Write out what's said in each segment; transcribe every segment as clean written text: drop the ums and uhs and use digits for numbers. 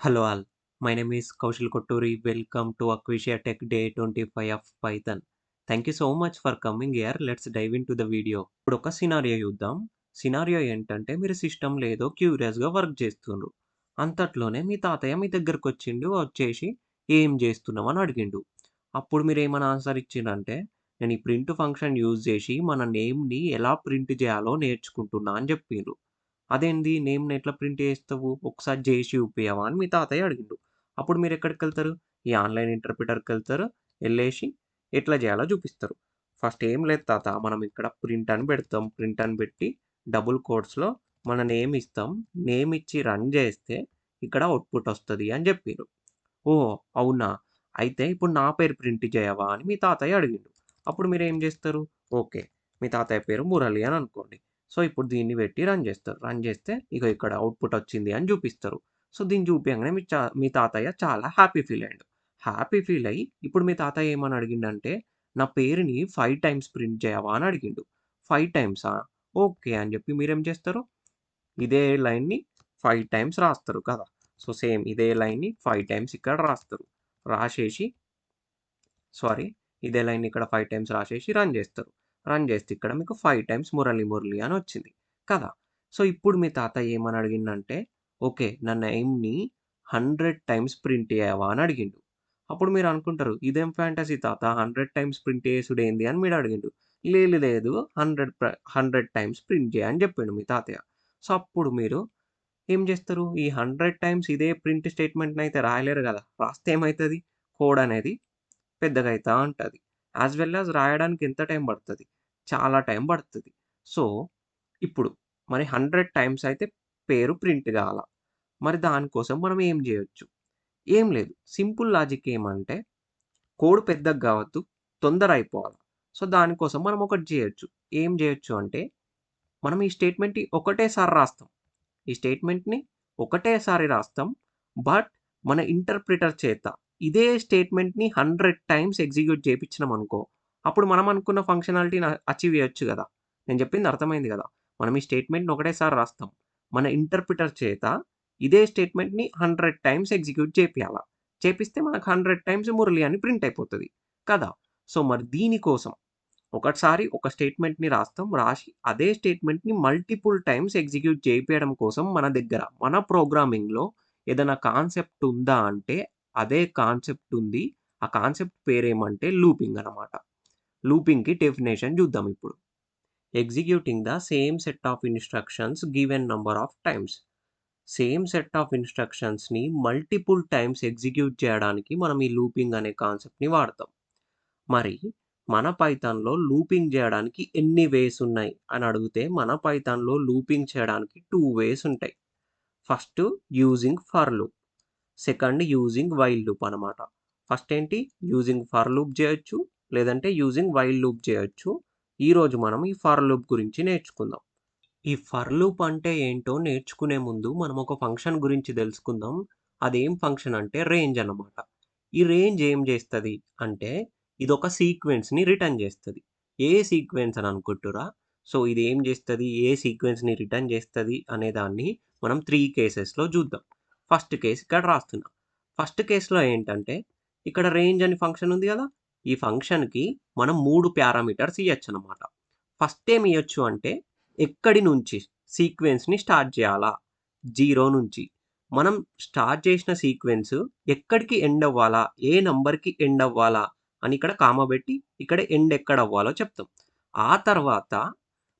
Hello all, my name is Kaushal Kotturi. Welcome to Aquasia Tech Day 25 of Python. Thank you so much for coming here. Let's dive into the video. ఇప్పుడు ఒక scenario చూద్దాం. Scenario ఏంటంటే మీరు సిస్టమ్‌లో ఏదో క్యూరియస్‌గా work చేస్తుండ్రు. అంతట్లోనే మీ తాతయ్య మీ దగ్గరకొచ్చిండు. వచ్చేసి "ఏం చేస్తున్నావు?" అని అడిగిండు. అప్పుడు మీరేమని ఆన్సర్ ఇచ్చిండ్రంటే, "నేను ఈ ప్రింట్ ఫంక్షన్ యూజ్ చేసి మన నేమ్‌ని ఎలా ప్రింట్ చేయాలో నేర్చుకుంటున్నా" అని చెప్పిండ్రు. అదేంది నేమ్‌ని ఎట్లా ప్రింట్ చేస్తావు? ఒకసారి జేసి చూపియవా? అని మీ తాతయ్య అడిగిండు. అప్పుడు మీరెక్కడికెళ్తారు? ఈ ఆన్‌లైన్ ఇంటర్ప్రిటర్‌కెళ్తారు. ఎళ్ళేసి ఎట్లా చేయాలో చూపిస్తారు. ఫస్ట్ ఏం లేదు తాత మనం ఇక్కడ ప్రింట్ అని పెడతాం. ప్రింట్ అని పెట్టి డబుల్ కోట్స్‌లో మన నేమ్ ఇస్తాం. నేమ్ ఇచ్చి రన్ చేస్తే ఇక్కడ ఔట్‌పుట్ వస్తది అని జెప్పిర్రు. ఓహ్! అవునా? అయితే ఇప్పుడు నా పేరు ప్రింట్ చేయవా? అని మీ తాతయ్య అడిగిండు. అప్పుడు మీరేం జేస్తారు? ఓకే. మీ తాతయ్య పేరు మురళి అని అనుకోండి. సో, ఇప్పుడు దీన్ని పెట్టి రన్ జేస్తారు. రన్ జేస్తే ఇగో ఇక్కడ ఔట్‌పుట్ వచ్చింది అని జూపిస్తారు. సో, దీన్ని జూపియంగానే మీ తాతయ్య చాలా హ్యాపీ ఫీల్ అయ్యిండు. హ్యాపీ ఫీల్ అయ్యి ఇప్పుడు మీ తాతయ్య ఏమని అడిగిండంటే, "నా పేరుని 5 టైమ్స్ ప్రింట్ చేయవా?" అని అడిగిండు. 5 టైమ్సా? ఓకే. అని జెప్పి మీరేం చేస్తారు? ఇదే లైన్‌ని 5 టైమ్స్ రాస్తారు కదా! సో, సేమ్ ఇదే లైన్‌ని 5 టైమ్స్ ఇక్కడ రాస్తారు. రాసేసి సారీ. ఇదే లైన్‌ని ఇక్కడ 5 టైమ్స్ రాసేసి రన్ జేస్తారు. రన్ జేస్తే ఇక్కడ మీకు 5 టైమ్స్ మురళి మురళి అనొచ్చింది. కదా! సో, ఇప్పుడు మీ తాతయ్య ఏమని అడిగిండంటే, ఓకే. నా నేమ్‌ని 100 టైమ్స్ ప్రింట్ చేయవా అని అడిగిండు. అప్పుడు మీరు అనుకుంటారు, ఇదేం ఫ్యాంటసీ తాత 100 టైమ్స్ ప్రింట్ చేసుడేంది అని మీరు అడిగిండు. లేదు లేదు 100 టైమ్స్ ప్రింట్ చేయి అని చెప్పిండు మీ తాతయ్య. సో, అప్పుడు మీరు ఏం జేస్తారు? ఈ 100 టైమ్స్ ఇదే ప్రింట్ స్టేట్‌మెంట్‌నయితే రాయలేరు గదా! రాస్తే ఏమైతది? కోడ్ అనేది పెద్దగా అయితా ఉంటది. యాస్ వెల్ యాస్ రాయడానికి ఎంత టైం పడతది? చాలా టైం పడతది. సో, ఇప్పుడు మరి 100 టైమ్స్ అయితే పేరు ప్రింట్ గాల. మరి దానికోసం మనం ఏం జేయొచ్చు? ఏం లేదు. సింపుల్ లాజిక్ ఏమంటే కోడ్ పెద్దగా గావద్దు. తొందర అయిపోవాలి. సో, దానికోసం మనం ఒకటి జేయొచ్చు. ఏం జేయొచ్చు అంటే మనం ఈ స్టేట్‌మెంట్‌ని ఒకటేసారి రాస్తాం. ఈ స్టేట్‌మెంట్‌ని ఒకటేసారి రాస్తాం. బట్ మన ఇంటర్ప్రిటర్ చేత ఇదే స్టేట్‌మెంట్‌ని 100 టైమ్స్ ఎగ్జిక్యూట్ చేపిచ్చినామనుకో, అప్పుడు మనం అనుకున్న ఫంక్షనాలిటీని అచీవ్ చేయొచ్చు గదా! నేను చెప్పింది అర్థమైంది గదా! మనం ఈ స్టేట్‌మెంట్‌ని ఒకటేసారి రాస్తాం. మన ఇంటర్ప్రిటర్ చేత ఇదే స్టేట్‌మెంట్‌ని 100 టైమ్స్ ఎగ్జిక్యూట్ చేపియాల. చేపిస్తే మనకు 100 టైమ్స్ మురళి అని ప్రింట్ అయిపోతది. కదా! సో, మరి దీనికోసం ఒకసారి ఒక స్టేట్‌మెంట్‌ని రాస్తాం. రాసి అదే స్టేట్‌మెంట్‌ని మల్టిపుల్ టైమ్స్ ఎగ్జిక్యూట్ చేపియడం కోసం మన దగ్గర మన ప్రోగ్రామింగ్‌లో ఏదైనా కాన్సెప్ట్ ఉందా అంటే అదే కాన్సెప్ట్ ఉంది. ఆ కాన్సెప్ట్ పేరేమంటే లూపింగ్ అన్నమాట. లూపింగ్‌కి డెఫినిషన్ చూద్దాం ఇప్పుడు. Executing the same set of instructions given number of times. Same set of ఇన్‌స్ట్రక్షన్స్‌ని మల్టిపుల్ టైమ్స్ ఎగ్జిక్యూట్ చేయడానికి మనం ఈ లూపింగ్ అనే కాన్సెప్ట్‌ని వాడతాం. మరి మన పైథాన్‌లో లూపింగ్ జేయడానికి ఎన్ని వేస్ ఉన్నాయి అని అడిగితే, మన పైథాన్‌లో లూపింగ్ చేయడానికి 2 వేస్ ఉంటాయి. First using for loop. Second using while loop అనమాట. ఫస్ట్ ఏంటి యూజింగ్ ఫర్ లూప్ జేయొచ్చు. లేదంటే యూజింగ్ వైల్ లూప్ జేయొచ్చు. ఈరోజు మనం ఈ ఫర్ లూప్ గురించి నేర్చుకుందాం. ఈ ఫర్ లూప్ అంటే ఏంటో నేర్చుకునే ముందు మనం ఒక ఫంక్షన్ గురించి తెలుసుకుందాం. అదేం ఫంక్షన్ అంటే రేంజ్ అన్నమాట. ఈ రేంజ్ ఏం చేస్తది అంటే ఇదొక సీక్వెన్స్‌ని రిటర్న్ చేస్తది. ఏ సీక్వెన్స్ అని అనుకుంటుర్రా? సో, ఇది ఏం చేస్తది? ఏ సీక్వెన్స్‌ని రిటర్న్ చేస్తది అనే దాన్ని మనం 3 కేసెస్‌లో చూద్దాం. ఫస్ట్ కేస్ ఇక్కడ రాస్తున్నా. ఫస్ట్ కేస్‌లో ఏంటంటే ఇక్కడ రేంజ్ అని ఫంక్షన్ ఉంది కదా! ఈ ఫంక్షన్‌కి మనం 3 పారామీటర్స్ ఇయ్యొచ్చనమాట. ఫస్ట్ ఏమి ఇయ్యొచ్చు అంటే ఎక్కడి నుంచి సీక్వెన్స్‌ని స్టార్ట్ జేయాలా? 0 నుంచి. మనం స్టార్ట్ చేసిన సీక్వెన్స్ ఎక్కడికి ఎండ్ అవ్వాలా? ఏ నంబర్‌కి ఎండ్ అవ్వాలా? అని ఇక్కడ కామా బెట్టి, ఇక్కడ ఎండ్ ఎక్కడ అవ్వాలో చెప్తాం. ఆ తర్వాత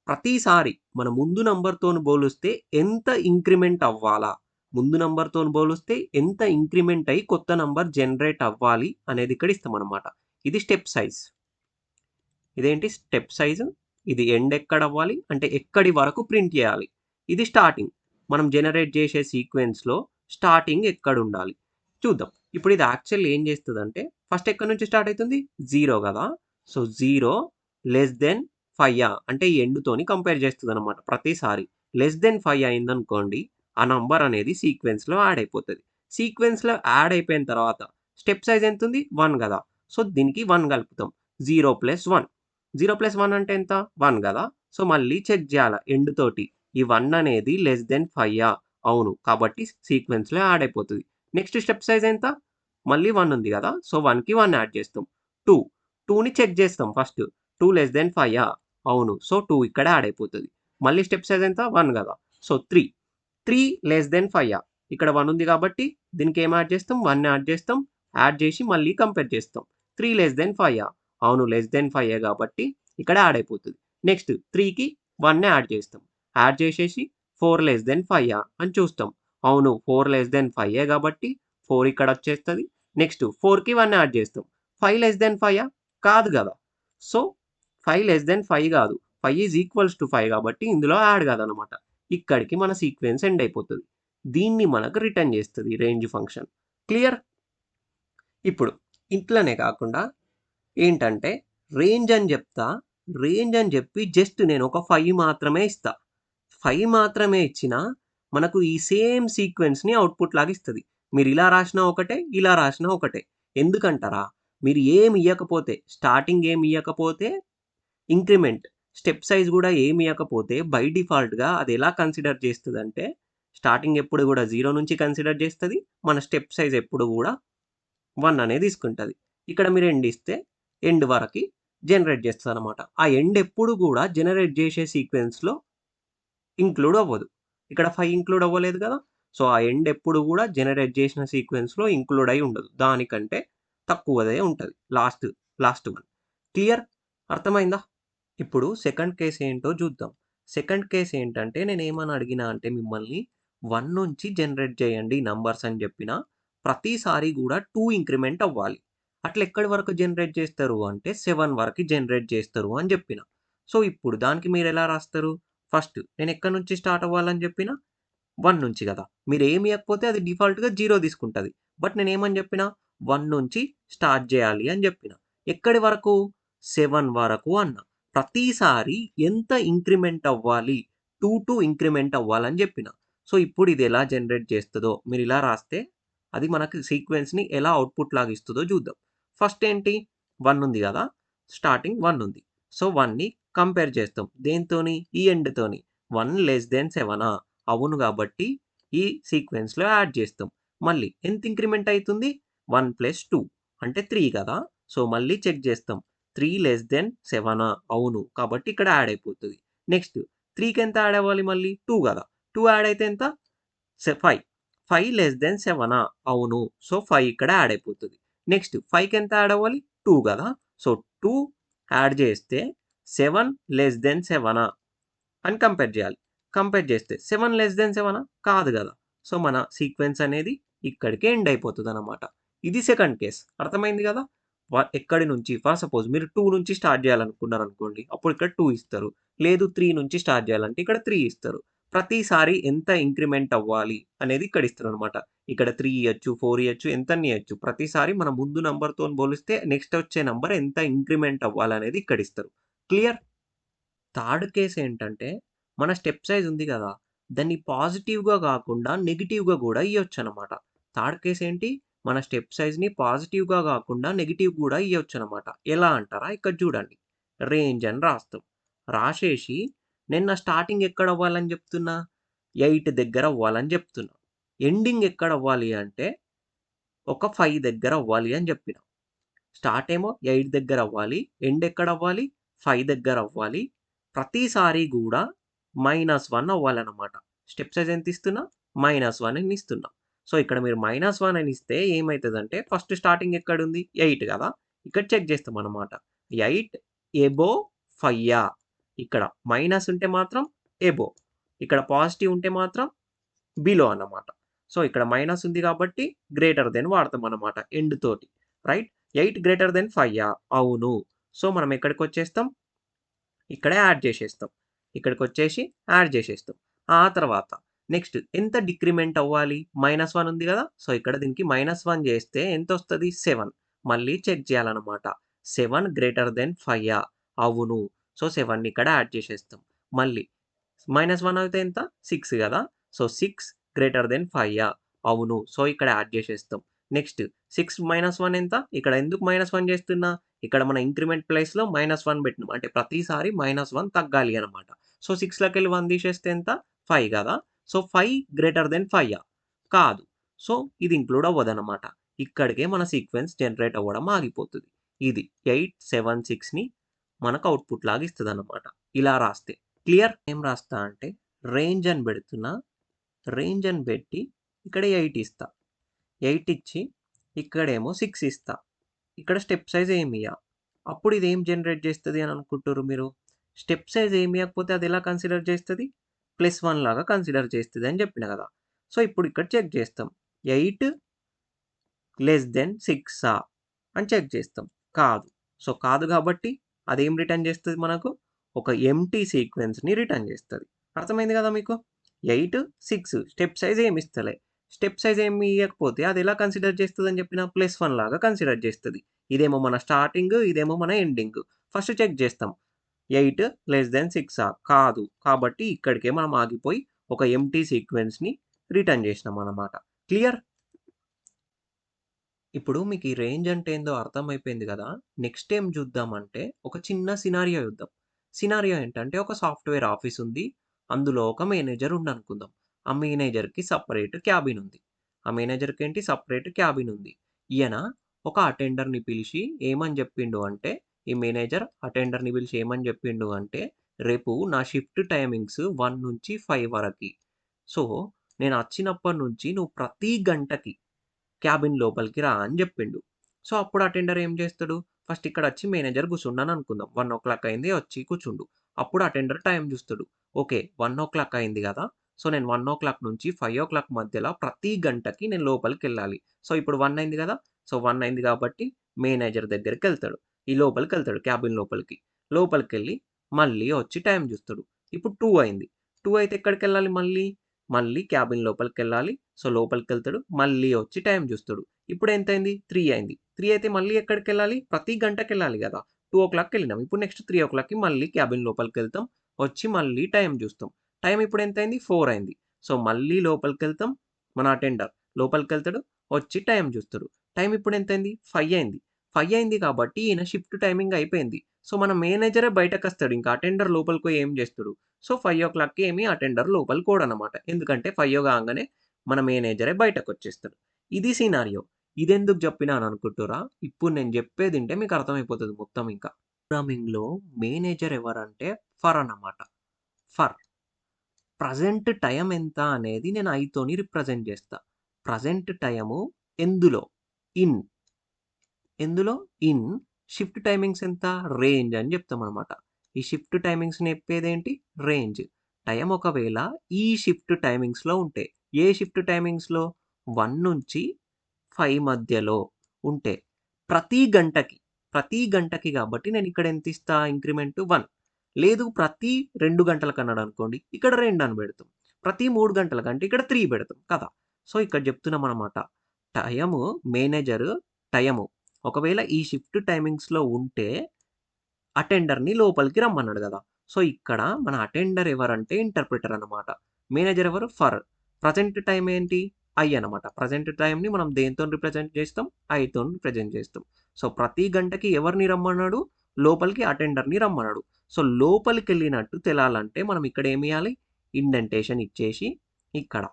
ప్రతిసారి మన ముందు నంబర్‌తోని పోలిస్తే ఎంత ఇంక్రిమెంట్ అవ్వాలా? ముందు నంబర్‌తోని పోలిస్తే ఎంత ఇంక్రిమెంట్ అయ్యి కొత్త నంబర్ జనరేట్ అవ్వాలి అనేది ఇక్కడ ఇస్తామనమాట. ఇది స్టెప్ సైజ్. ఇదేంటి స్టెప్ సైజు. ఇది ఎండ్ ఎక్కడవ్వాలి? అంటే ఎక్కడి వరకు ప్రింట్ చేయాలి. ఇది స్టార్టింగ్. మనం జనరేట్ చేసే సీక్వెన్స్‌లో స్టార్టింగ్ ఎక్కడుండాలి? చూద్దాం. ఇప్పుడు ఇది యాక్చువల్లీ ఏం చేస్తదంటే ఫస్ట్ ఎక్కడి నుంచి స్టార్ట్ అయితుంది? 0 గదా! సో, 0 లెస్ దెన్ 5 అంటే ఈ ఎండ్‌తోని కంపేర్ చేస్తదనమాట ప్రతిసారి. లెస్ దెన్ 5 అయిందనుకోండి, ఆ నంబర్ అనేది సీక్వెన్స్‌లో యాడ్ అయిపోతది. సీక్వెన్స్‌లో యాడ్ అయిపోయిన తర్వాత స్టెప్ సైజ్ ఎంతుంది? 1 గదా! సో, దీనికి 1 కలుపుతాం. 0 + 1 0 + 1 అంటే ఎంత? 1 గదా! సో, మళ్ళీ చెక్ జేయాల ఎండ్ తోటి. ఈ 1 అనేది లెస్ దెన్ 5 అవును. కాబట్టి సీక్వెన్స్‌లో యాడ్ అయిపోతది. నెక్స్ట్ స్టెప్ సైజ్ ఎంత? మళ్ళీ 1 ఉంది కదా! సో, 1కి 1 యాడ్ చేస్తాం. 2, 2ని చెక్ చేస్తాం ఫస్ట్. 2 లెస్ దెన్ 5 అవును. సో, 2 ఇక్కడ యాడ్ అయిపోతది. మళ్ళీ స్టెప్ సైజ్ ఎంత? 1 కదా! సో, 3, 3 లెస్ దెన్ 5 ఇక్కడ 1 ఉంది కాబట్టి దీనికి ఏం యాడ్ చేస్తాం? 1 యాడ్ చేస్తాం. యాడ్ చేసి మళ్ళీ కంపేర్ చేస్తాం. 3 లెస్ దెన్ 5 అవును. లెస్ దెన్ 5 కాబట్టి ఇక్కడ యాడ్ అయిపోతది. నెక్స్ట్ 3కి 1 యాడ్ చేస్తాం. యాడ్ చేసేసి 4 లెస్ దెన్ 5 అని చూస్తాం. అవును. 4 లెస్ దెన్ 5 కాబట్టి 4 ఇక్కడ వచ్చేస్తది. నెక్స్ట్ 4కి 1 యాడ్ చేస్తాం. 5 లెస్ దెన్ 5 కాదు కదా! సో, 5 లెస్ దెన్ 5 కాదు. 5 ఈజ్ ఈక్వల్స్ టు 5 కాబట్టి ఇందులో యాడ్ కాదనమాట. ఇక్కడికి మన సీక్వెన్స్ ఎండ్ అయిపోతది. దీన్ని మనకు రిటర్న్ చేస్తది రేంజ్ ఫంక్షన్. క్లియర్? ఇప్పుడు ఇట్లనే కాకుండా ఏంటంటే రేంజ్ అని చెప్తా. రేంజ్ అని చెప్పి జస్ట్ నేను ఒక 5 మాత్రమే ఇస్తా. 5 మాత్రమే ఇచ్చినా మనకు ఈ సేమ్ సీక్వెన్స్‌ని అవుట్‌పుట్ లాగా ఇస్తది. మీరు ఇలా రాసినా ఒకటే, ఇలా రాసినా ఒకటే. ఎందుకంటారా? మీరు ఏమి ఇయ్యకపోతే, స్టార్టింగ్ ఏమి ఇయ్యకపోతే ఇంక్రిమెంట్, స్టెప్ సైజ్ గూడా ఏమి ఇయ్యకపోతే బై డిఫాల్ట్‌గా అది ఎలా కన్సిడర్ చేస్తదంటే, స్టార్టింగ్ ఎప్పుడు గూడా 0 నుంచి కన్సిడర్ చేస్తది. మన స్టెప్ సైజ్ ఎప్పుడు గూడా 1 అనే తీసుకుంటది. ఇక్కడ మీరు ఎండ్ ఇస్తే ఎండ్ వరకి జనరేట్ చేస్తదనమాట. ఆ ఎండ్ ఎప్పుడు గూడా జనరేట్ చేసే సీక్వెన్స్‌లో ఇంక్లూడ్ అవ్వదు. ఇక్కడ 5 ఇంక్లూడ్ అవ్వలేదు కదా! సో, ఆ ఎండ్ ఎప్పుడు గూడా జనరేట్ చేసిన సీక్వెన్స్‌లో ఇంక్లూడ్ అయ్యి ఉండదు. దానికంటే తక్కువదే ఉంటది. Last one. క్లియర్? అర్థమైందా? ఇప్పుడు సెకండ్ కేస్ ఏంటో చూద్దాం. సెకండ్ కేస్ ఏంటంటే నేనేమని అడిగినా అంటే మిమ్మల్ని 1 నుంచి జనరేట్ చేయండి నంబర్స్ అని చెప్పినా, ప్రతిసారి గూడా 2 ఇంక్రిమెంట్ అవ్వాలి. అట్లా ఎక్కడి వరకు జనరేట్ చేస్తారు అంటే 7 వరకి జనరేట్ చేస్తారు అని చెప్పిన. సో, ఇప్పుడు దానికి మీరెలా రాస్తారు? ఫస్ట్ నేను ఎక్కడి నుంచి స్టార్ట్ అవ్వాలని చెప్పినా? 1 నుంచి గదా! మీరేమి ఇయ్యకపోతే అది డిఫాల్ట్‌గా 0 తీసుకుంటది. బట్ నేనేమని జెప్పినా? 1 నుంచి స్టార్ట్ జేయాలి అని జెప్పిన. ఎక్కడి వరకు? 7 వరకు అన్నా. ప్రతిసారి ఎంత ఇంక్రిమెంట్ అవ్వాలి? 2 ఇంక్రిమెంట్ అవ్వాలని జెప్పిన. సో, ఇప్పుడు ఇది ఎలా జనరేట్ చేస్తదో మీరిలా రాస్తే అది మనకు సీక్వెన్స్‌ని ఎలా అవుట్‌పుట్ లాగా ఇస్తదో జూద్దాం. ఫస్ట్ ఏంటి? 1 ఉంది గదా! స్టార్టింగ్ 1 ఉంది. సో, 1ని కంపేర్ చేస్తాం. దేనితోని? ఈ ఎండ్‌తోని. 1 లెస్ దెన్ 7 అవును గాబట్టి ఈ సీక్వెన్స్‌లో యాడ్ చేస్తాం. మళ్ళీ ఎంత ఇంక్రిమెంట్ అయితుంది? 1 + 2 అంటే 3 కదా! సో, మళ్ళీ చెక్ చేస్తాం. 3 లెస్ దెన్ 7 అవును. కాబట్టి ఇక్కడ యాడ్ అయిపోతది. నెక్స్ట్ 3కి ఎంత యాడ్ అవ్వాలి మళ్ళీ? 2 గదా! 2 యాడ్ అయితే ఎంత? 5. 5 లెస్ దెన్ 7 అవును. సో, 5 ఇక్కడ యాడ్ అయిపోతది. నెక్స్ట్ 5కి ఎంత యాడ్ అవ్వాలి? 2 గదా! సో, 2 యాడ్ చేస్తే 7 లెస్ దెన్ 7 అని కంపేర్ చేయాలి. కంపేర్ చేస్తే 7 లెస్ దెన్ 7 కాదు గదా! సో, మన సీక్వెన్స్ అనేది ఇక్కడికే ఎండ్ అయిపోతదనమాట. ఇది సెకండ్ కేస్. అర్థమైంది గదా! ఎక్కడి నుంచి ఫర్ సపోజ్ మీరు 2 నుంచి స్టార్ట్ చేయాలనుకున్నారనుకోండి. అప్పుడు ఇక్కడ 2 ఇస్తారు. లేదు 3 నుంచి స్టార్ట్ చేయాలంటే ఇక్కడ 3 ఇస్తారు. ప్రతిసారి ఎంత ఇంక్రిమెంట్ అవ్వాలి అనేది ఇక్కడ ఇస్తారనమాట. ఇక్కడ 3 ఇయ్యొచ్చు, 4 ఇయ్యొచ్చు, ఎంతన్నా ఇయ్యొచ్చు. ప్రతిసారి మన ముందు నంబర్‌తోని పోలిస్తే నెక్స్ట్ వచ్చే నంబర్ ఎంత ఇంక్రిమెంట్ అవ్వాలనేది ఇక్కడ ఇస్తారు. క్లియర్? థర్డ్ కేస్ ఏంటంటే, మన స్టెప్ సైజ్ ఉంది గదా! దాన్ని పాజిటివ్‌గా గాకుండా నెగెటివ్‌గా గూడా ఇయ్యొచ్చనమాట. థర్డ్ కేస్ ఏంటి? మన స్టెప్ సైజ్‌ని పాజిటివ్‌గా గాకుండా నెగెటివ్ గూడా ఇయ్యొచ్చనమాట. ఎలా అంటారా? ఇక్కడ చూడండి. రేంజ్ అని రాస్తాం. రాసేసి నేను నా స్టార్టింగ్ ఎక్కడవ్వాలని జెప్తున్నా? 8 దగ్గర అవ్వాలని జెప్తున్నా. ఎండింగ్ ఎక్కడవ్వాలి అంటే, ఒక 5 దగ్గర అవ్వాలి అని జెప్పిన. స్టార్ట్ ఏమో 8 దగ్గర అవ్వాలి. ఎండ్ ఎక్కడ అవ్వాలి? 5 దగ్గర అవ్వాలి. ప్రతిసారి గూడా -1 అవ్వాలన్నమాట. స్టెప్ సైజ్ ఎంత ఇస్తున్నా? -1 అని ఇస్తున్నా. సో, ఇక్కడ మీరు -1 అని ఇస్తే ఏమైతదంటే ఫస్ట్ స్టార్టింగ్ ఎక్కడుంది? 8 గదా! ఇక్కడ చెక్ చేస్తామన్నమాట. 8 ఎబోవ్ 5 ఇక్కడ మైనస్ ఉంటే మాత్రం ఎబోవ్. ఇక్కడ పాజిటివ్ ఉంటే మాత్రం బిలో అన్నమాట. సో, ఇక్కడ మైనస్ ఉంది కాబట్టి గ్రేటర్ దెన్ వాడతామన్నమాట ఎండ్ తోటి. రైట్? 8 గ్రేటర్ దెన్ 5 అవును. సో, మనం ఎక్కడికొచ్చేస్తాం? ఇక్కడే యాడ్ చేసేస్తాం. ఇక్కడికొచ్చేసి యాడ్ చేసేస్తాం. ఆ తర్వాత నెక్స్ట్ ఎంత డిక్రిమెంట్ అవ్వాలి? -1 ఉంది గదా! సో, ఇక్కడ దీనికి -1 చేస్తే ఎంతొస్తది? 7. మళ్ళీ చెక్ చేయాలన్నమాట. 7 గ్రేటర్ దెన్ 5 అవును. సో, 7ని ఇక్కడ యాడ్ చేసేస్తాం. మళ్ళీ -1 అయితే ఎంత? 6 గదా! సో, 6 గ్రేటర్ దెన్ 5 అవును. సో, ఇక్కడ యాడ్ చేసేస్తాం. నెక్స్ట్ 6 -1 ఎంత? ఇక్కడ ఎందుకు -1 చేస్తున్నా? ఇక్కడ మన ఇంక్రిమెంట్ ప్లేస్‌లో -1 పెట్టినాం. అంటే ప్రతిసారి -1 తగ్గాలి అన్నమాట. సో, 6లోకెళ్ళి 1 తీసేస్తే ఎంత? 5 గదా! సో, 5 గ్రేటర్ దెన్ 5 కాదు. సో, ఇది ఇంక్లూడ్ అవ్వదనమాట. ఇక్కడికే మన సీక్వెన్స్ జనరేట్ అవ్వడం ఆగిపోతది. ఇది 876ని మనకు అవుట్‌పుట్ లాగా ఇస్తదనమాట. ఇలా రాస్తే. క్లియర్? ఏం రాస్తా అంటే రేంజ్ అని పెడుతున్నా. రేంజ్ అని పెట్టి ఇక్కడ 8 ఇస్తా. 8 ఇచ్చి ఇక్కడేమో 6 ఇస్తా. ఇక్కడ స్టెప్ సైజ్ ఏమి ఇయ్య. అప్పుడు ఇదేం జనరేట్ చేస్తది అని అనుకుంటుర్రు మీరు? స్టెప్ సైజ్ ఏమి ఇయ్యకపోతే అది ఎలా కన్సిడర్ చేస్తది? +1 లాగా కన్సిడర్ చేస్తది అని చెప్పిన కదా! సో, ఇప్పుడు ఇక్కడ చెక్ చేస్తాం. 8 6 అని చెక్ చేస్తాం. కాదు. సో, కాదు కాబట్టి అదేం రిటర్న్ చేస్తది మనకు? ఒక ఎంప్టీ సీక్వెన్స్‌ని రిటర్న్ చేస్తది. అర్థమైంది కదా మీకు? 8, 6 స్టెప్ సైజ్ ఏమి ఇస్తలే. స్టెప్ సైజ్ ఏమి ఇయ్యకపోతే అది ఎలా కన్సిడర్ చేస్తదని చెప్పిన? +1 లాగా కన్సిడర్ చేస్తది. ఇదేమో మన స్టార్టింగ్, ఇదేమో మన ఎండింగ్. ఫస్ట్ చెక్ చేస్తాం. 8 6 కాదు. కాబట్టి ఇక్కడికే మనం ఆగిపోయి ఒక ఎంప్టీ సీక్వెన్స్‌ని రిటర్న్ చేసినామనమాట. క్లియర్? ఇప్పుడు మీకు ఈ రేంజ్ అంటే ఏందో అర్థమైపోయింది గదా! నెక్స్ట్ ఏం జూద్దామంటే, ఒక చిన్న సినారియో చూద్దాం. సినారియో ఏంటంటే, ఒక సాఫ్ట్‌వేర్ ఆఫీస్ ఉంది. అందులో ఒక మేనేజర్ ఉందనుకుందాం. ఆ మేనేజర్‌కి సెపరేట్ క్యాబిన్ ఉంది. ఆ మేనేజర్‌కేంటి సెపరేట్ క్యాబిన్ ఉంది. ఈయన ఒక అటెండర్‌ని పిలిచి ఏమని జెప్పిండు అంటే, ఈ మేనేజర్ అటెండర్‌ని పిలిచి ఏమని జెప్పిండు అంటే, "రేపు నా షిఫ్ట్ టైమింగ్స్ 1-5 వరకి. సో, నేను అచ్చినప్పటి నుంచి నువ్వు ప్రతి గంటకి క్యాబిన్ లోపలికి రా అని జెప్పిండు. సో, అప్పుడు అటెండర్ ఏం జేస్తడు? ఫస్ట్ ఇక్కడొచ్చి మేనేజర్ కూర్చుండని అనుకుందాం. 1:00 అయింది వచ్చి కూర్చుండు. అప్పుడు అటెండర్ టైం జూస్తడు. ఓకే. 1:00 అయింది గదా! సో, నేను 1:00 నుంచి 5:00 మధ్యలో ప్రతి గంటకి నేను లోపలికెళ్ళాలి. సో, ఇప్పుడు 1 అయింది గదా! సో, 1 అయింది గాబట్టి మేనేజర్ దగ్గరికెళ్తాడు. ఈ లోపలికెళ్తాడు క్యాబిన్ లోపలికి. లోపలికెళ్ళి మళ్ళీ వచ్చి టైం జూస్తడు. ఇప్పుడు 2 అయింది. 2 అయితే ఎక్కడికెళ్ళాలి మళ్ళీ? మళ్ళీ క్యాబిన్ లోపలికెళ్ళాలి. సో, లోపలికెళ్తాడు. మళ్ళీ వచ్చి టైం జూస్తడు. ఇప్పుడెంతయింది? 3 అయింది. 3 అయితే మళ్ళీ ఎక్కడికెళ్ళాలి? ప్రతి గంటకెళ్ళాలి గదా! 2:00కెళ్ళినాం. ఇప్పుడు నెక్స్ట్ 3:00కి మళ్ళీ క్యాబిన్ లోపలికెళ్తాం. వచ్చి మళ్ళీ టైం జూస్తాం. టైం ఇప్పుడెంతయింది? 4 అయింది. సో, మళ్ళీ లోపలికెళ్తాం. మన అటెండర్ లోపలికెళ్తాడు. వచ్చి టైం జూస్తడు. టైం ఇప్పుడెంతయింది? 5 అయింది. 5 అయింది కాబట్టి ఈయన షిఫ్ట్ టైమింగ్ అయిపోయింది. సో, మన మేనేజరే బయటకస్తాడు. ఇంకా అటెండర్ లోపలికి పోయి ఏం జేస్తడు? సో, 5:00కి ఏమి అటెండర్ లోపలికి పోడనమాట. ఎందుకంటే 5 కాంగానే మన మేనేజరే బయటకొచ్చేస్తాడు. ఇది సినారియో. ఇదెందుకు జెప్పినా అని అనుకుంటుర్రా? ఇప్పుడు నేను జెప్పేదింటే మీకు అర్థమైపోతది మొత్తం ఇంకా. ప్రోగ్రామింగ్‌లో మేనేజర్ ఎవరంటే ఫర్ అన్నమాట. ఫర్. ప్రెజెంట్ టైమ్ ఎంత అనేది నేను ఐతోని రిప్రజెంట్ జేస్తా. ప్రెజెంట్ టైము ఎందులో? ఇన్. ఎందులో? ఇన్ షిఫ్ట్ టైమింగ్స్ ఎంత? రేంజ్ అని జెప్తామనమాట. ఈ షిఫ్ట్ టైమింగ్స్‌ని చెప్పేదేంటి? రేంజ్. టైం ఒకవేళ ఈ షిఫ్ట్ టైమింగ్స్‌లో ఉంటే, ఏ షిఫ్ట్ టైమింగ్స్‌లో? 1-5 మధ్యలో ఉంటే, ప్రతి గంటకి, ప్రతి గంటకి గాబట్టి నేనిక్కడ ఎంతిస్తా ఇంక్రిమెంట్ 1. లేదు ప్రతి 2 గంటలకన్నాడనుకోండి, ఇక్కడ 2 అని బెడతాం. ప్రతి 3 గంటలకంటే ఇక్కడ 3 బెడతాం కదా! సో, ఇక్కడ జెప్తున్నామనమాట. టైము మేనేజరు టైము ఒకవేళ ఈ షిఫ్ట్ టైమింగ్స్‌లో ఉంటే, అటెండర్‌ని లోపలికి రమ్మన్నాడు గదా! సో, ఇక్కడ మన అటెండర్ ఎవరంటే ఇంటర్ప్రిటర్ అన్నమాట. మేనేజర్ ఎవరు? ఫర్. ప్రెజెంట్ టైమ్ ఏంటి? ఐ అన్నమాట. ప్రెజెంట్ టైమ్‌ని మనం దేనితోని రిప్రజెంట్ చేస్తాం? ఐతోని రిప్రజెంట్ చేస్తాం. సో, ప్రతి గంటకి ఎవరిని రమ్మన్నాడు? లోపలికి అటెండర్‌ని రమ్మన్నాడు. సో, లోపలికెళ్ళినట్టు తెలాలంటే మనం ఇక్కడ ఏమియ్యాలి? ఇండెంటేషన్ ఇచ్చేసి ఇక్కడ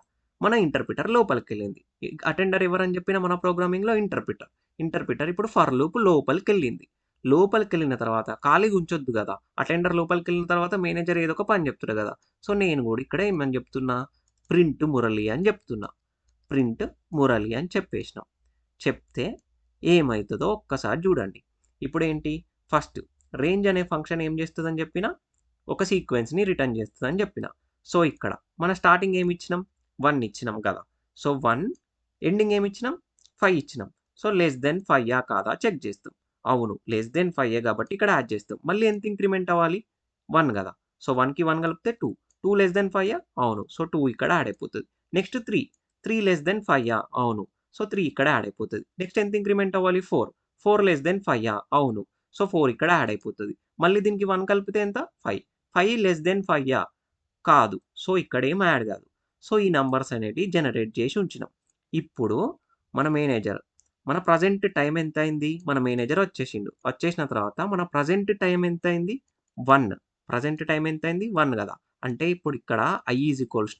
మన ఇంటర్ప్రిటర్ లోపలికెళ్ళింది. అటెండర్ ఎవరని చెప్పిన మన ప్రోగ్రామింగ్‌లో ఇంటర్ప్రిటర్. ఇంటర్ప్రిటర్ ఇప్పుడు ఫర్ లూప్ లోపలికెళ్ళింది. లోపలికెళ్ళిన తర్వాత ఖాళీగా ఉంచొద్దు గదా! అటెండర్ లోపలికెళ్ళిన తర్వాత మేనేజర్ ఏదో ఒక పని జెప్తాడు గదా! సో, నేను గూడా ఇక్కడ ఏమని జెప్తున్నా? ప్రింట్ మురళి అని జెప్తున్నా. ప్రింట్ మురళి అని చెప్పేసినాం. చెప్తే ఏమైతదో ఒక్కసారి జూడండి. ఇప్పుడేంటి? ఫస్ట్ రేంజ్ అనే ఫంక్షన్ ఏం జేస్తదని జెప్పినా? ఒక సీక్వెన్స్‌ని రిటర్న్ జేస్తదని జెప్పిన. సో, ఇక్కడ మన స్టార్టింగ్ ఏమిచ్చినాం? 1 ఇచ్చినాం గదా! So, 1 ending ఏమిచ్చినాం? 5 ఇచ్చినాం. సో, <5 కాదా చెక్ జేస్తాం. అవును. <5 గాబట్టి ఇక్కడ యాడ్ చేస్తాం. మళ్ళీ ఎంత ఇంక్రిమెంట్ అవ్వాలి? 1 గదా! సో, 1కి 1 కలిపితే 2. 2 అవును. సో, 2 ఇక్కడ యాడ్ అయిపోతది. నెక్స్ట్ 3. 3 అవును. సో, 3 ఇక్కడ యాడ్ అయిపోతది. నెక్స్ట్ ఎంత ఇంక్రిమెంట్ అవ్వాలి? 4. 4 అవును. సో, 4 ఇక్కడ యాడ్ అయిపోతది. మళ్ళీ దీనికి 1 కలిపితే ఎంత? 5. 5 కాదు. సో, ఇక్కడేం యాడ్ గాదు. సో, ఈ నంబర్స్ అనేటివి జనరేట్ జేసి ఉంచినాం. ఇప్పుడు మన మేనేజర్ మన ప్రెజెంట్ టైమ్ ఎంతయింది? మన మేనేజర్ వచ్చేసిండు. వచ్చేసిన తర్వాత మన ప్రెజెంట్ టైమ్ ఎంతయింది? 1. ప్రెజెంట్ టైమ్ ఎంతయింది? 1 గదా! అంటే ఇప్పుడు ఇక్కడ i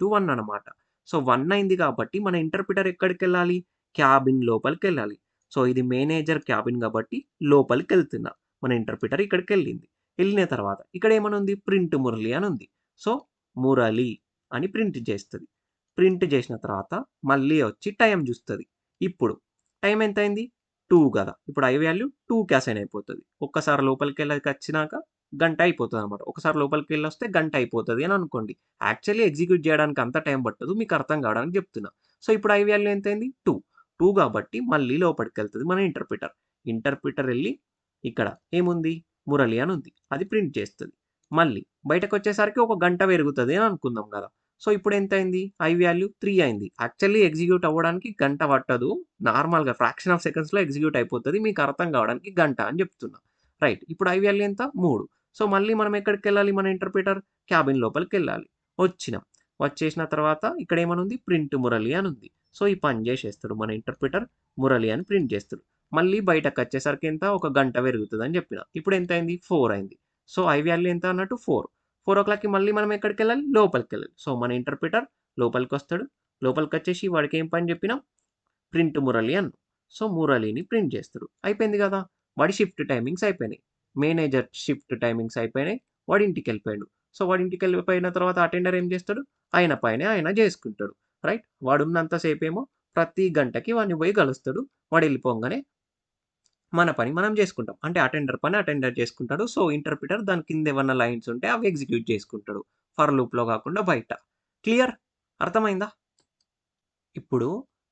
1 అన్నమాట. సో 1 అయింది కాబట్టి మన ఇంటర్ప్రిటర్ ఎక్కడికెళ్ళాలి? క్యాబిన్ లోపలికెళ్ళాలి. సో ఇది మేనేజర్ క్యాబిన్ కాబట్టి లోపలికెళ్తున్నా. మన ఇంటర్ప్రిటర్ ఇక్కడికెళ్ళింది. ఎళ్ళిన తర్వాత ఇక్కడేమనుంది? ప్రింట్ మురళి అనుంది. సో మురళి అని ప్రింట్ చేస్తది. ప్రింట్ చేసిన తర్వాత మళ్ళీ వచ్చి టైం జూస్తది. ఇప్పుడు టైం ఎంతయింది? 2 గదా! ఇప్పుడు ఐ వాల్యూ 2కి అసైన్ అయిపోతది. ఒక్కసారి లోపలికెళ్ళకచ్చినాక గంట అయిపోతదనమాట. ఒకసారి లోపలికెళ్ళొస్తే గంట అయిపోతది అని అనుకోండి. యాక్చువల్లీ ఎగ్జిక్యూట్ జేయడానికి అంత టైం పట్టదు. మీకు అర్థం కావడానికి జెప్తున్నా. సో ఇప్పుడు ఐ వాల్యూ ఎంతయింది? 2. 2 గాబట్టి మళ్ళీ లోపటికెళ్తది మన ఇంటర్ప్రిటర్. ఇంటర్ప్రిటర్ ఎళ్లి ఇక్కడ ఏముంది? మురళి అనుంది. అది ప్రింట్ చేస్తది. మళ్ళీ బయటకొచ్చేసరికి ఒక గంట పెరుగుతది అని అనుకుందాం గదా! సో ఇప్పుడెంతయింది? ఐ వాల్యూ 3 అయింది. యాక్చువల్లీ ఎగ్జిక్యూట్ అవ్వడానికి గంట పట్టదు. నార్మల్‌గా ఫ్రాక్షన్ ఆఫ్ సెకండ్స్‌లో ఎగ్జిక్యూట్ అయిపోతది. మీకు అర్థం కావడానికి గంట అని జెప్తున్నా. రైట్. ఇప్పుడు ఐ వాల్యూ ఎంత? 3. సో మళ్ళీ మనం ఎక్కడికెళ్ళాలి మన ఇంటర్ప్రిటర్? క్యాబిన్ లోపలికెళ్ళాలి. వచ్చినాం. వచ్చేసిన తర్వాత ఇక్కడేమనుంది? ప్రింట్ మురళి అనుంది. సో ఈ పని జేసేస్తాడు మన ఇంటర్ప్రిటర్ మురళి అని ప్రింట్ చేస్తాడు. మళ్ళీ బయటకొచ్చేసరికి ఎంత? ఒక గంట పెరుగుతదని జెప్పిన. ఇప్పుడెంతయింది? 4 అయింది. సో ఐ వాల్యూ ఎంత అన్నట్టు 4. 4:00కి మళ్ళీ మనం ఎక్కడికెళ్ళాలి? లోపలికెళ్ళాలి. సో మన ఇంటర్ప్రిటర్ లోపలికొస్తాడు. లోపలికొచ్చేసి వాడికేం పని జెప్పినాం? ప్రింట్ మురళి అన్నాం. సో మురళిని ప్రింట్ చేస్తాడు. అయిపోయింది గదా! వాడి షిఫ్ట్ టైమింగ్స్ అయిపోయినాయి. మేనేజర్ షిఫ్ట్ టైమింగ్స్ అయిపోయినాయి. వాడు ఇంటికెళ్ళిపోయాడు. సో వాడు ఇంటికెళ్ళిపోయిన తర్వాత అటెండర్ ఏం చేస్తాడు? ఆయన పని ఆయన జేసుకుంటాడు. రైట్? వాడున్నంత సేపేమో ప్రతి గంటకి వాడిని పోయి కలుస్తాడు. వాడెళ్ళిపోంగానే మన పని మనం జేసుకుంటాం. అంటే అటెండర్ పని అటెండర్ చేసుకుంటాడు. సో ఇంటర్ప్రిటర్ దాని కిందేమన్నా లైన్స్ ఉంటే అవి ఎగ్జిక్యూట్ చేసుకుంటాడు. ఫర్ లూప్‌లో గాకుండా బయట. క్లియర్? అర్థమైందా? ఇప్పుడు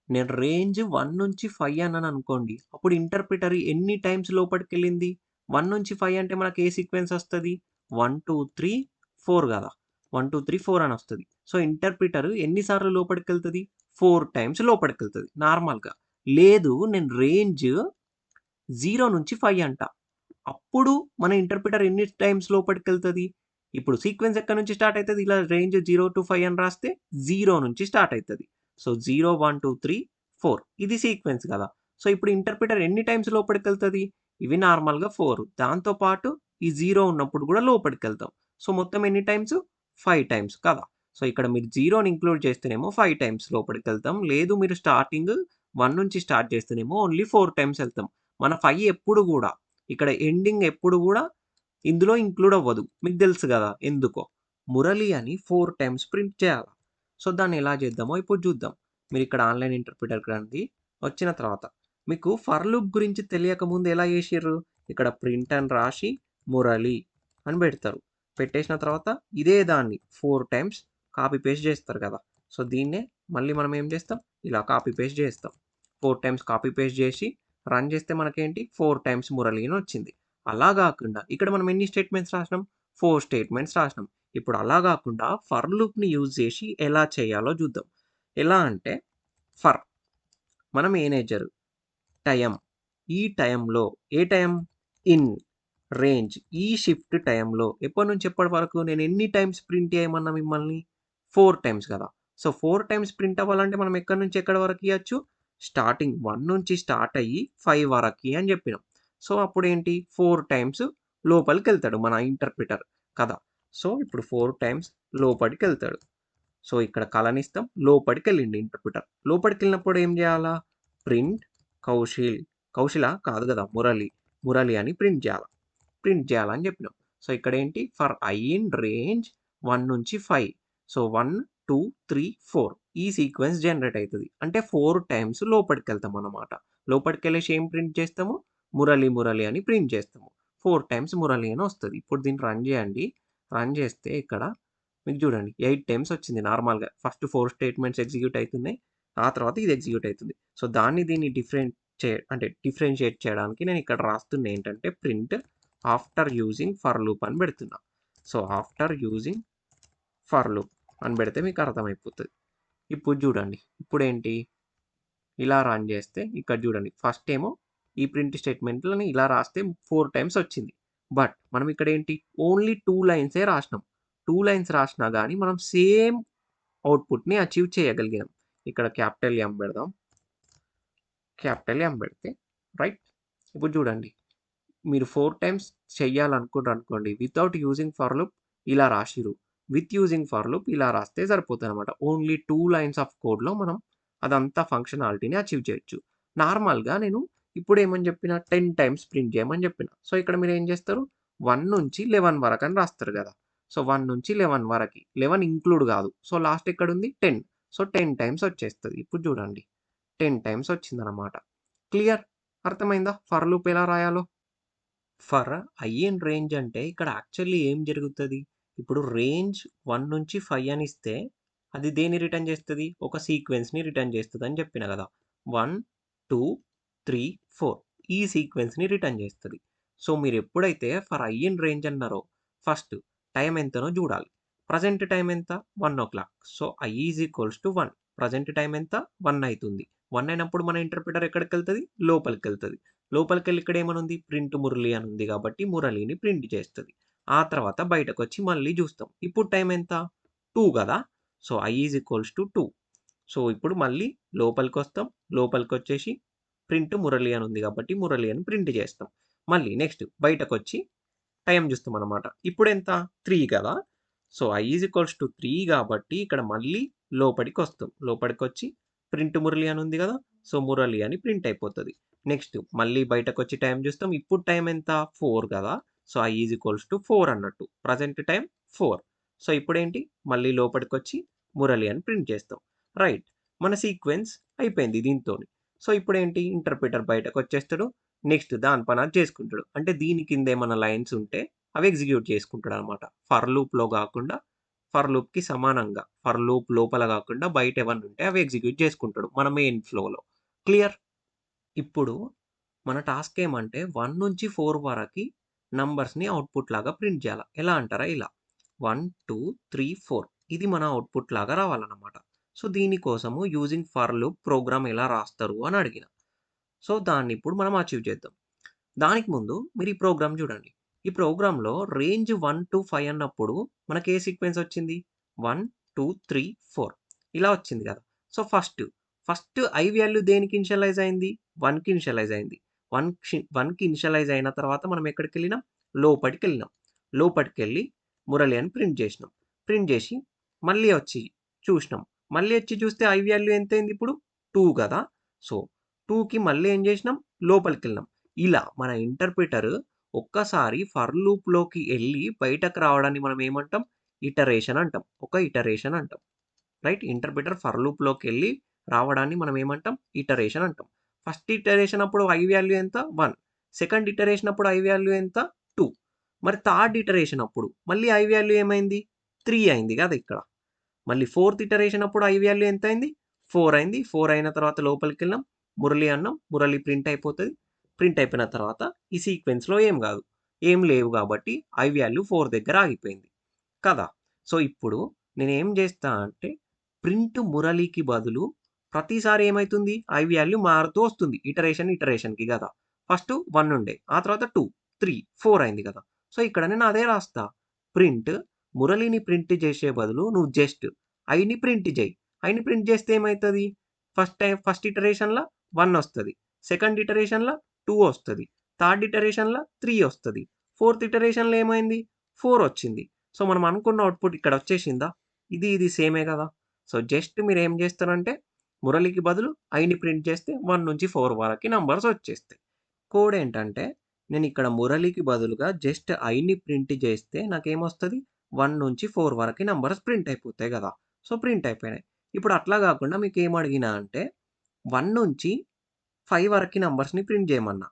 నేను రేంజ్ 1-5 అన్నాననుకోండి. అప్పుడు ఇంటర్ప్రిటర్ ఎన్ని టైమ్స్ లోపటికెళ్ళింది? 1-5 అంటే మనకి ఏ సీక్వెన్స్ ఒస్తది? 1, 2, 3, 4 గదా! 1, 2, 3, 4 అనొస్తది. సో ఇంటర్ప్రిటర్ ఎన్ని సార్లు లోపటికెళ్తది? 4 టైమ్స్ లోపటికెళ్తది నార్మల్‌గా. లేదు నేను రేంజ్ 0-5 అంట. అప్పుడు మన ఇంటర్ప్రిటర్ ఎన్ని టైమ్స్ లోపటికెళ్తది? ఇప్పుడు సీక్వెన్స్ ఎక్కడి నుంచి స్టార్ట్ అయితది? ఇలా రేంజ్ 0-5 అని రాస్తే 0 నుంచి స్టార్ట్ అయితది. సో 0, 1, 2, 3, 4 ఇది సీక్వెన్స్ గదా! సో ఇప్పుడు ఇంటర్ప్రిటర్ ఎన్ని టైమ్స్ లోపటికెళ్తది? ఇవి నార్మల్‌గా 4. దాంతో పాటు ఈ 0 ఉన్నప్పుడు గూడా లోపటికెళ్తాం. సో మొత్తం ఎన్ని టైమ్స్? 5 టైమ్స్ కదా! సో ఇక్కడ మీరు 0ని ఇంక్లూడ్ చేస్తేనేమో 5 టైమ్స్ లోపటికెళ్తాం. లేదు మీరు స్టార్టింగ్ 1 నుంచి స్టార్ట్ చేస్తేనేమో ఓన్లీ 4 టైమ్స్ ఎళ్తాం. మన 5 ఎప్పుడు గూడా ఇక్కడ ఎండింగ్ ఎప్పుడు గూడా ఇందులో ఇంక్లూడ్ అవ్వదు. మీకు తెలుసు గదా! ఎందుకో. మురళి అని 4 టైమ్స్ ప్రింట్ చేయాల. సో దాన్ని ఎలా చేద్దామో ఇప్పుడు చూద్దాం. మీరిక్కడ ఆన్‌లైన్ ఇంటర్ప్రిటర్‌కి రండి. వచ్చిన తర్వాత మీకు ఫర్ లూప్ గురించి తెలియకముందు ఎలా చేసిర్రు? ఇక్కడ ప్రింట్ అని రాసి మురళి అని పెడతారు. పెట్టేసిన తర్వాత ఇదే దాన్ని 4 టైమ్స్ కాపీ పేస్ట్ చేస్తారు కదా! సో దీన్నే మళ్ళీ మనం ఏం చేస్తాం? ఇలా కాపీ పేస్ట్ చేస్తాం. 4 టైమ్స్ కాపీ పేస్ట్ చేసి రన్ చేస్తే మనకేంటి 4 టైమ్స్ మురళి అని వచ్చింది. అలా గాకుండా ఇక్కడ మనం ఎన్ని స్టేట్మెంట్స్ రాసినాం? 4 స్టేట్మెంట్స్ రాసినాం. ఇప్పుడు అలా గాకుండా ఫర్ లూప్‌ని యూజ్ చేసి ఎలా చేయాలో చూద్దాం. ఎలా అంటే ఫర్ మన మేనేజర్ టైమ్ ఈ టైమ్‌లో ఏ టైమ్? ఇన్ రేంజ్ ఈ షిఫ్ట్ టైమ్‌లో ఎప్పటి నుంచి ఎప్పటి వరకు నేను ఎన్ని టైమ్స్ ప్రింట్ చేయమన్నా మిమ్మల్ని? 4 టైమ్స్ కదా! సో 4 టైమ్స్ ప్రింట్ అవ్వాలంటే మనం ఎక్కడి నుంచి ఎక్కడి వరకు ఇయొచ్చు? స్టార్టింగ్ 1 నుంచి స్టార్ట్ అయ్యి 5 వరకి అని చెప్పినాం. సో అప్పుడేంటి 4 టైమ్స్ లోపలికెళ్తాడు మన ఇంటర్ప్రిటర్ కదా! సో ఇప్పుడు 4 టైమ్స్ లోపటికెళ్తాడు. సో ఇక్కడ కలనిస్తాం. లోపటికెళ్ళిండు ఇంటర్ప్రిటర్. లోపటికెళ్ళినప్పుడు ఏం జేయాలా? ప్రింట్ కౌశిల్. కౌశిల కాదు గదా! మురళి. మురళి అని ప్రింట్ జేయాల. ప్రింట్ జేయాలని జెప్పినాం. సో ఇక్కడేంటి? For i in range 1-5. So 1, 2, 3, 4 ఈ సీక్వెన్స్ జనరేట్ అయితది. అంటే 4 టైమ్స్ లోపటికెళ్తామన్నమాట. లోపటికెళ్ళేసి ఏం ప్రింట్ చేస్తాము? మురళి, మురళి అని ప్రింట్ చేస్తాము. 4 టైమ్స్ మురళి అని వస్తది. ఇప్పుడు దీన్ని రన్ జేయండి. రన్ జేస్తే ఇక్కడ మీకు జూడండి 8 టైమ్స్ వచ్చింది నార్మల్‌గా. ఫస్ట్ 4 స్టేట్మెంట్స్ ఎగ్జిక్యూట్ అయితున్నాయి. ఆ తర్వాత ఇది ఎగ్జిక్యూట్ అయితుంది. సో దాన్ని దీన్ని డిఫరెన్షియేట్ చేయడానికి నేను ఇక్కడ రాస్తున్నదేంటంటే print after using for loop అని పెడుతున్నా. So after using for loop అని పెడితే మీకు అర్థమైపోతది. ఇప్పుడు చూడండి. ఇప్పుడేంటి? ఇలా రన్ చేస్తే ఇక్కడ చూడండి. ఫస్ట్ ఏమో ఈ ప్రింట్ స్టేట్మెంట్‌లని ఇలా రాస్తే 4 టైమ్స్ వచ్చింది. బట్ మనం ఇక్కడేంటి? ఓన్లీ 2 లైన్సే రాసినాం. 2 లైన్స్ రాసినా గాని మనం సేమ్ ఔట్‌పుట్‌ని అచీవ్ చేయగలిగాం. ఇక్కడ క్యాపిటల్ ఎం పెడదాం. క్యాపిటల్ ఎం పెడితే రైట్? ఇప్పుడు చూడండి. మీరు 4 టైమ్స్ చెయ్యాలనుకుర్రనుకోండి వితౌట్ యూజింగ్ ఫర్ లూప్ ఇలా రాసిర్రు. విత్ యూజింగ్ ఫర్ లూప్ ఇలా రాస్తే సరిపోతుందనమాట. ఓన్లీ 2 లైన్స్ ఆఫ్ కోడ్‌లో మనం అదంతా ఫంక్షనాలిటీని అచీవ్ చేయొచ్చు. నార్మల్‌గా నేను ఇప్పుడేమని చెప్పిన 10 టైమ్స్ ప్రింట్ చేయమని చెప్పిన. సో, ఇక్కడ మీరేం చేస్తారు 1 నుంచి 11 వరకని రాస్తారు గదా! సో, 1 నుంచి 11 వరకి. 11 ఇంక్లూడ్ గాదు. సో, లాస్ట్ ఎక్కడుంది 10. సో, 10 టైమ్స్ వచ్చేస్తది. ఇప్పుడు చూడండి 10 టైమ్స్ వచ్చిందనమాట. క్లియర్? అర్థమైందా? ఫర్ లూప్ ఎలా రాయాలో? ఫర్ ఐ ఇన్ రేంజ్ అంటే ఇక్కడ యాక్చువల్లీ ఏం జరుగుతది? ఇప్పుడు రేంజ్ 1 నుంచి 5 అని ఇస్తే, అది దేన్ని రిటర్న్ చేస్తది? ఒక సీక్వెన్స్‌ని రిటర్న్ చేస్తదని చెప్పిన గదా! 1, 2, 3, 4 ఈ సీక్వెన్స్‌ని రిటర్న్ చేస్తది. సో, మీరెప్పుడైతే ఫర్ ఐ ఇన్ రేంజ్ అన్నారో, ఫస్ట్ టైమ్ ఎంతనో జూడాలి. ప్రెజెంట్ టైమ్ ఎంత? 1:00. So, i is equals to 1. Present time ఎంత? 1 అయితుంది. 1 అయినప్పుడు మన ఇంటర్ప్రిటర్ ఎక్కడికెళ్తది? లోపలికెళ్తది. లోపలికెళ్ళి ఇక్కడేమనుంది? ప్రింట్ మురళి అని ఉంది కాబట్టి మురళిని ప్రింట్ చేస్తది. ఆ తర్వాత బయటకొచ్చి మళ్ళీ జూస్తాం. ఇప్పుడు టైమ్ ఎంత? 2 గదా! So, i is equals to 2. So, ఇప్పుడు మళ్ళీ లోపలికొస్తాం. లోపలికొచ్చేసి ప్రింట్ మురళి అని ఉంది కాబట్టి మురళి అని ప్రింట్ చేస్తాం. మళ్ళీ నెక్స్ట్ బయటకొచ్చి టైమ్ జూస్తామనమాట. ఇప్పుడెంత? 3 గదా! So, i is equals to 3 గాబట్టి ఇక్కడ మళ్ళీ లోపడికొస్తాం. లోపడికొచ్చి ప్రింట్ మురళి అని ఉంది గదా! సో, మురళి అని ప్రింట్ అయిపోతది. నెక్స్ట్ మళ్ళీ బయటకొచ్చి టైమ్ జూస్తాం. ఇప్పుడు టైమ్ ఎంత? 4 గదా! So, i is equals to 4 అన్నట్టు. Present time 4. సో, ఇప్పుడేంటి? మళ్ళీ లోపటికొచ్చి మురళి అని ప్రింట్ చేస్తాం. రైట్. మన సీక్వెన్స్ అయిపోయింది దీనితోని. సో, ఇప్పుడేంటి? ఇంటర్ప్రిటర్ బయటకొచ్చేస్తాడు. నెక్స్ట్ దాని పని అది చేసుకుంటాడు. అంటే దీని కింద ఏమన్నా లైన్స్ ఉంటే అవి ఎగ్జిక్యూట్ చేసుకుంటాడనమాట. ఫర్ లూప్‌లో గాకుండా ఫర్ లూప్‌కి సమానంగా. ఫర్ లూప్ లోపల గాకుండా బయట ఏవన్నా ఉంటే అవి ఎగ్జిక్యూట్ చేసుకుంటాడు మన మెయిన్ ఫ్లోలో. క్లియర్? ఇప్పుడు మన టాస్క్ ఏమంటే 1 నుంచి 4 వరకి నంబర్స్‌ని అవుట్‌పుట్ లాగా ప్రింట్ చేయాల. ఎలా అంటారా? ఇలా 1, 2, 3, 4 ఇది మన అవుట్‌పుట్ లాగా రావాలన్నమాట. సో, దీనికోసము యూజింగ్ ఫర్ లూప్ ప్రోగ్రామ్ ఎలా రాస్తారు అని అడిగిన. సో, దాన్నిప్పుడు మనం అచీవ్ చేద్దాం. దానికి ముందు మీరు ఈ ప్రోగ్రామ్ చూడండి. ఈ ప్రోగ్రామ్‌లో రేంజ్ 1-5 అన్నప్పుడు మనకి ఏ సీక్వెన్స్ వచ్చింది? 1, 2, 3, 4 ఇలా వచ్చింది కదా! సో, ఫస్ట్ ఐ వాల్యూ దేనికి ఇనిషియలైజ్ అయింది? 1కి ఇనిషియలైజ్ అయింది. 1కి ఇనిషియలైజ్ అయిన తర్వాత మనం ఎక్కడికెళ్ళినాం? లోపటికెళ్ళినాం. లోపటికెళ్ళి మురళి అని ప్రింట్ చేసినాం. ప్రింట్ చేసి మళ్ళీ వచ్చి చూసినాం. మళ్ళీ వచ్చి చూస్తే ఐ వాల్యూ ఎంతయింది ఇప్పుడు? 2 కదా! సో, 2కి మళ్ళీ ఏం చేసినాం? లోపలికెళ్ళినాం. ఇలా మన ఇంటర్ప్రిటర్ ఒక్కసారి ఫర్ లూప్‌లోకి ఎళ్లి బయటకు రావడాన్ని మనం ఏమంటాం? ఇటరేషన్ అంటాం. ఒక ఇటరేషన్ అంటాం. రైట్? ఇంటర్ప్రిటర్ ఫర్ లూప్‌లోకెళ్ళి రావడాన్ని మనం ఏమంటాం? ఇటరేషన్ అంటాం. ఫస్ట్ ఇటరేషన్ అప్పుడు ఐ వాల్యూ ఎంత? 1. సెకండ్ ఇటరేషన్ అప్పుడు ఐ వాల్యూ ఎంత? 2. మరి థర్డ్ ఇటరేషన్ అప్పుడు మళ్ళీ ఐ వాల్యూ ఏమైంది? 3 అయింది కదా ఇక్కడ. మళ్ళీ ఫోర్త్ ఇటరేషన్ అప్పుడు ఐ వాల్యూ ఎంతయింది? 4 అయింది. 4 అయిన తర్వాత లోపలికెళ్ళాం. మురళి అన్నాం. మురళి ప్రింట్ అయిపోతది. ప్రింట్ అయిపోయిన తర్వాత ఈ సీక్వెన్స్‌లో ఏం గాదు. ఏం లేవు గాబట్టి ఐ వాల్యూ 4 దగ్గర ఆగిపోయింది. కదా! సో, ఇప్పుడు నేనేం జేస్తా అంటే ప్రింట్ మురళికి బదులు ప్రతిసారి ఏమైతుంది? ఐ వాల్యూ మారుతూ వస్తుంది. ఇటరేషన్‌కి గదా! ఫస్ట్ 1 ఉండే. ఆ తర్వాత 2, 3, 4 అయింది గదా! సో, ఇక్కడ నేను అదే రాస్తా. ప్రింట్ మురళిని ప్రింట్ జేసే బదులు నువ్వు జస్ట్ ఐని ప్రింట్ జెయి. ఐని ప్రింట్ జేస్తే ఏమైతది? ఫస్ట్ ఇటరేషన్‌ల 1 ఒస్తది. సెకండ్ ఇటరేషన్‌ల 2 ఒస్తది. థర్డ్ ఇటరేషన్‌ల 3 ఒస్తది. ఫోర్త్ ఇటరేషన్‌లో ఏమైంది? 4 ఒచ్చింది. సో, మనం అనుకున్న అవుట్‌పుట్ ఇక్కడ ఒచ్చేసిందా? ఇది సేమే గదా! సో, జస్ట్ మీరేం జేస్తారంటే మురళికి బదులు ఐని ప్రింట్ చేస్తే 1-4 వరకి నంబర్స్ ఒచ్చేస్తాయి. కోడ్ ఏంటంటే నేనిక్కడ మురళికి బదులుగా జస్ట్ ఐని ప్రింట్ చేస్తే నాకేమొస్తది? 1-4 వరకి నంబర్స్ ప్రింట్ అయిపోతాయి గదా! సో, ప్రింట్ అయిపోయినాయి. ఇప్పుడు అట్లా గాకుండా మీకేమడిగినా అంటే 1-5 వరకి నంబర్స్‌ని ప్రింట్ జేయమన్నా.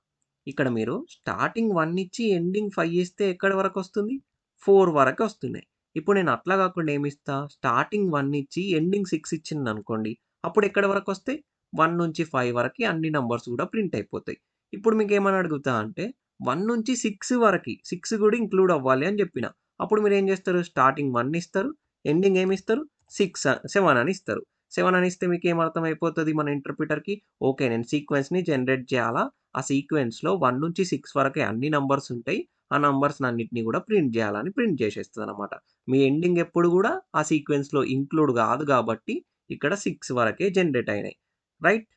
ఇక్కడ మీరు స్టార్టింగ్ 1 ఇచ్చి ఎండింగ్ 5 ఇస్తే ఎక్కడి వరకొస్తుంది? 4 వరకొస్తున్నాయి. ఇప్పుడు నేను అట్లా గాకుండా ఏమిస్తా? స్టార్టింగ్ 1 ఇచ్చి ఎండింగ్ 6 ఇచ్చిందనుకోండి. అప్పుడు ఎక్కడి వరకొస్తాయి? 1-5 వరకి అన్ని నంబర్స్ గూడా ప్రింట్ అయిపోతాయి. ఇప్పుడు మీకేమని అడుగుతా అంటే 1-6 వరకి 6 గూడా ఇంక్లూడ్ అవ్వాలి అని జెప్పిన. అప్పుడు మీరేం జేస్తారు? స్టార్టింగ్ 1 ఇస్తారు. ఎండింగ్ ఏమిస్తారు? 7 అని ఇస్తారు. 7 అని ఇస్తే మీకేం అర్థమైపోతది మన ఇంటర్ప్రిటర్‌కి? ఓకే. నేను సీక్వెన్స్‌ని జనరేట్ చేయాలా. ఆ సీక్వెన్స్‌లో 1-6 వరకే అన్ని నంబర్స్ ఉంటాయి. ఆ నంబర్స్‌నన్నిటిని గూడా ప్రింట్ జేయాలని ప్రింట్ జేసేస్తదనమాట. మీ ఎండింగ్ ఎప్పుడు గూడా ఆ సీక్వెన్స్‌లో ఇంక్లూడ్ గాదు గాబట్టి ఇక్కడ 6 వరకే జనరేట్ అయినాయి. రైట్?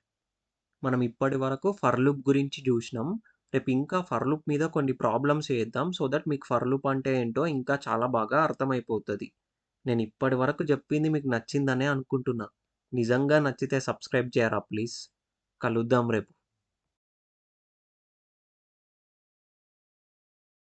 మనం ఇప్పటి వరకు ఫర్ లూప్ గురించి జూషినాం. రేపు ఇంకా ఫర్ లూప్ మీద కొన్ని ప్రాబ్లమ్స్ చేద్దాం. సో దట్ మీకు ఫర్ లూప్ అంటే ఏంటో ఇంకా చాలా బాగా అర్థమైపోతది. నేను ఇప్పటి వరకు చెప్పింది మీకు నచ్చిందనే అనుకుంటున్నా. నిజంగా నచ్చితే సబ్స్క్రైబ్ చేయరా ప్లీజ్? కలుద్దాం రేపు.